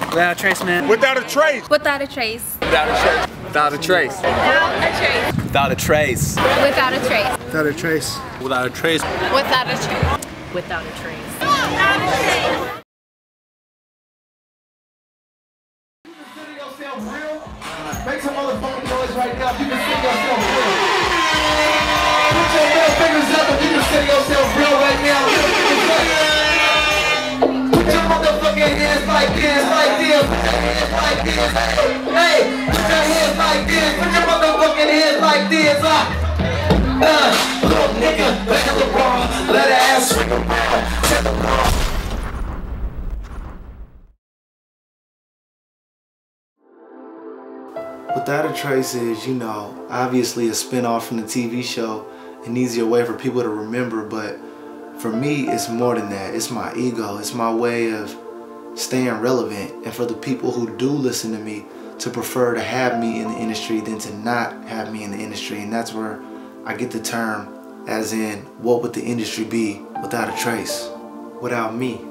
Without a trace, man. Without a trace. Without a trace. Without a trace. Without a trace. Without a trace. Without a trace. Without a trace. Without a trace. Without a trace. Without a trace. Without a trace. Without a trace. Make some motherfucking noise right now if you consider yourself real. Put your middle fingers up if you consider yourself real right now. Put your motherfucking hands like this, like this, hands like this. Hey, put your hands like this, put your motherfucking hands like this. Little nigga, back of the wall, let her ass swing around, tell the law. Without a Trace is, you know, obviously a spin-off from the TV show, an easier way for people to remember, but for me, it's more than that. It's my ego. It's my way of staying relevant, and for the people who do listen to me to prefer to have me in the industry than to not have me in the industry, and that's where I get the term, as in, what would the industry be without a Trace, without me?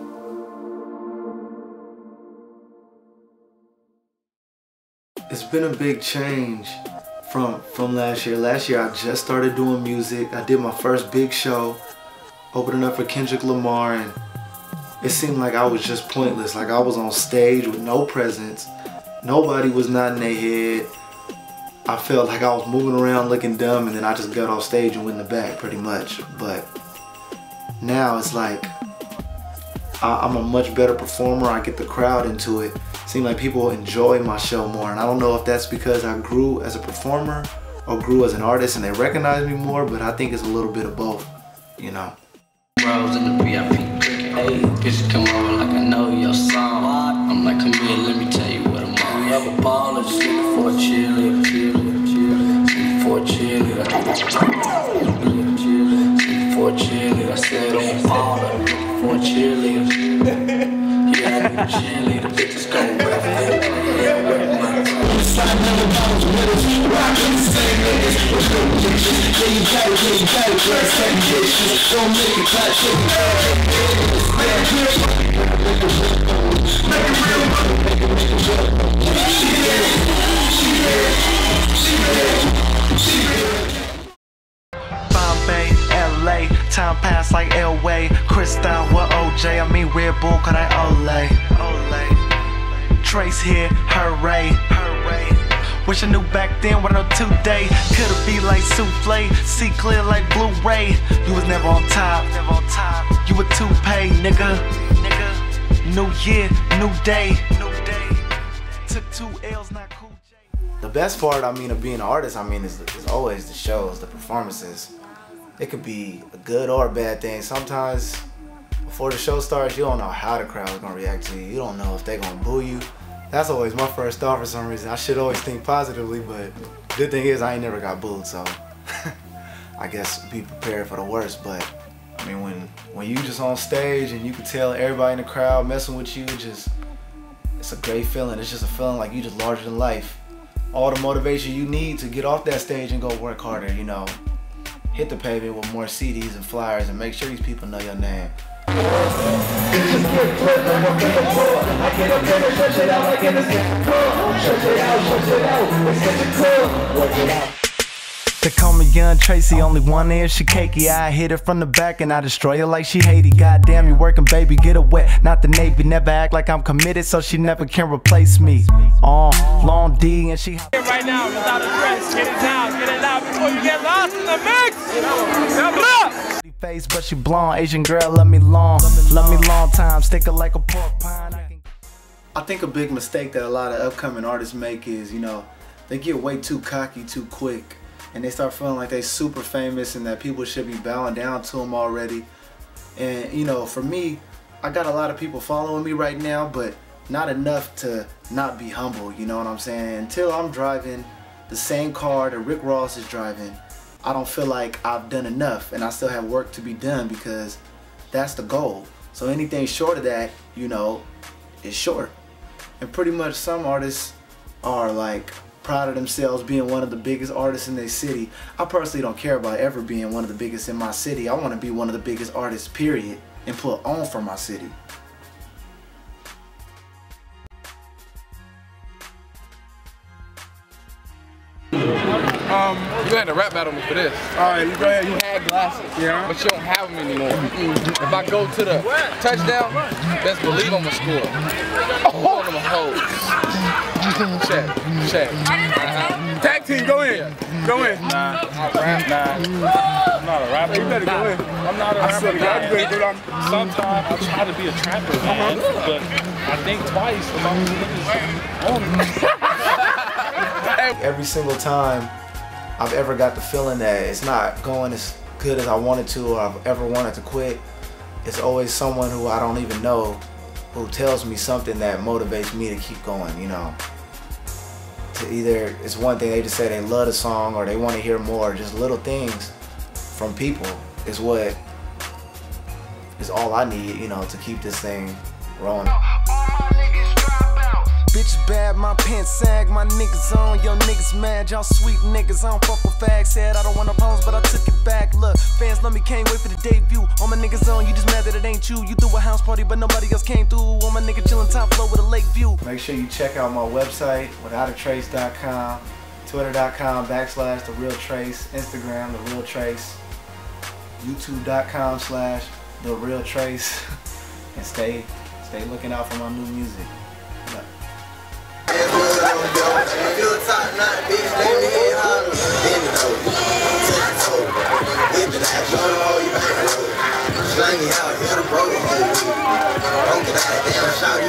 It's been a big change from last year. Last year I just started doing music. I did my first big show, opening up for Kendrick Lamar, and it seemed like I was just pointless. Like I was on stage with no presence. Nobody was nodding their head. I felt like I was moving around looking dumb, and then I just got off stage and went in the back pretty much. But now it's like I'm a much better performer. I get the crowd into it. Seems like people enjoy my show more, and I don't know if that's because I grew as a performer or grew as an artist and they recognize me more, but I think it's a little bit of both, you know. Bros in the VIP cricket, hey, bitch come over like I know your song. I'm like, come here, let me tell you what I'm on. We have a baller, just looking for a cheerleader, looking for a cheerleader, looking for a cheerleader. I said I'm a baller, looking for a cheerleader. Yeah, I need a cheerleader, bitches gon' rap it. Bombay, LA, time pass like Elway. Cristal with OJ, I mean Red Bull, cause I Olay. Trayce here, hooray. Wish I knew back then what I know today. Could've be like souffle, see clear like Blu-ray. You was never on top. You a toupee, nigga. New year, new day. Took 2 L's, not cool. The best part, I mean, of being an artist, I mean, is always the shows, the performances. It could be a good or a bad thing. Sometimes, before the show starts, you don't know how the crowd is gonna react to you. You don't know if they're gonna boo you. That's always my first thought for some reason. I should always think positively, but the good thing is I ain't never got booed, so I guess be prepared for the worst. But I mean, when you just on stage and you can tell everybody in the crowd messing with you, it's a great feeling. It's just a feeling like you just larger than life. All the motivation you need to get off that stage and go work harder, you know. Hit the pavement with more CDs and flyers and make sure these people know your name. They call me Young Trayce, only one ear, she cakey. I hit her from the back and I destroy her like she Haiti. Goddamn, you working, baby, get her wet. Not the Navy, never act like I'm committed, so she never can replace me. Long D and she right now without a dress. Get it out before you get lost in the mix. Face, but she blonde, Asian girl, love me long time, stick her like a pork pine. I think a big mistake that a lot of upcoming artists make is, you know, they get way too cocky too quick, and they start feeling like they super famous and that people should be bowing down to them already. And you know, for me, I got a lot of people following me right now, but not enough to not be humble, you know what I'm saying? Until I'm driving the same car that Rick Ross is driving, I don't feel like I've done enough, and I still have work to be done, because that's the goal. So anything short of that, you know, is short. And pretty much some artists are like proud of themselves being one of the biggest artists in their city. I personally don't care about ever being one of the biggest in my city. I want to be one of the biggest artists, period, and put on for my city. You had to rap battle me for this. Alright, you go ahead. You had glasses, Yeah. but you don't have them anymore. If I go to the touchdown, best believe I'm gonna score. All them hoes. Check. Tag team, go in. Go in. Nah, I'm not a rapper. You better go in. I'm not a rapper. You better go down. Sometimes I try to be a trapper, man, but I think twice if I'm Every single time I've ever got the feeling that it's not going as good as I wanted to or I've ever wanted to quit, it's always someone who I don't even know who tells me something that motivates me to keep going, you know. To either, it's one thing, they just say they love the song or they want to hear more, just little things from people is what is all I need, you know, to keep this thing rolling. Bitch bad, my pants sag, my niggas on, yo niggas mad, y'all sweet niggas, I don't fuck with fags, said I don't want no problems, but I took it back, look, fans love me, can't wait for the debut, all my niggas on, you just mad that it ain't you threw a house party, but nobody else came through, all my niggas chillin' top floor with a lake view. Make sure you check out my website, withoutratrace.com, twitter.com/TheRealTrayce, Instagram, The Real Trayce, youtube.com/TheRealTrayce, and stay looking out for my new music. Slanging out here the road. Don't get out of damn shot, you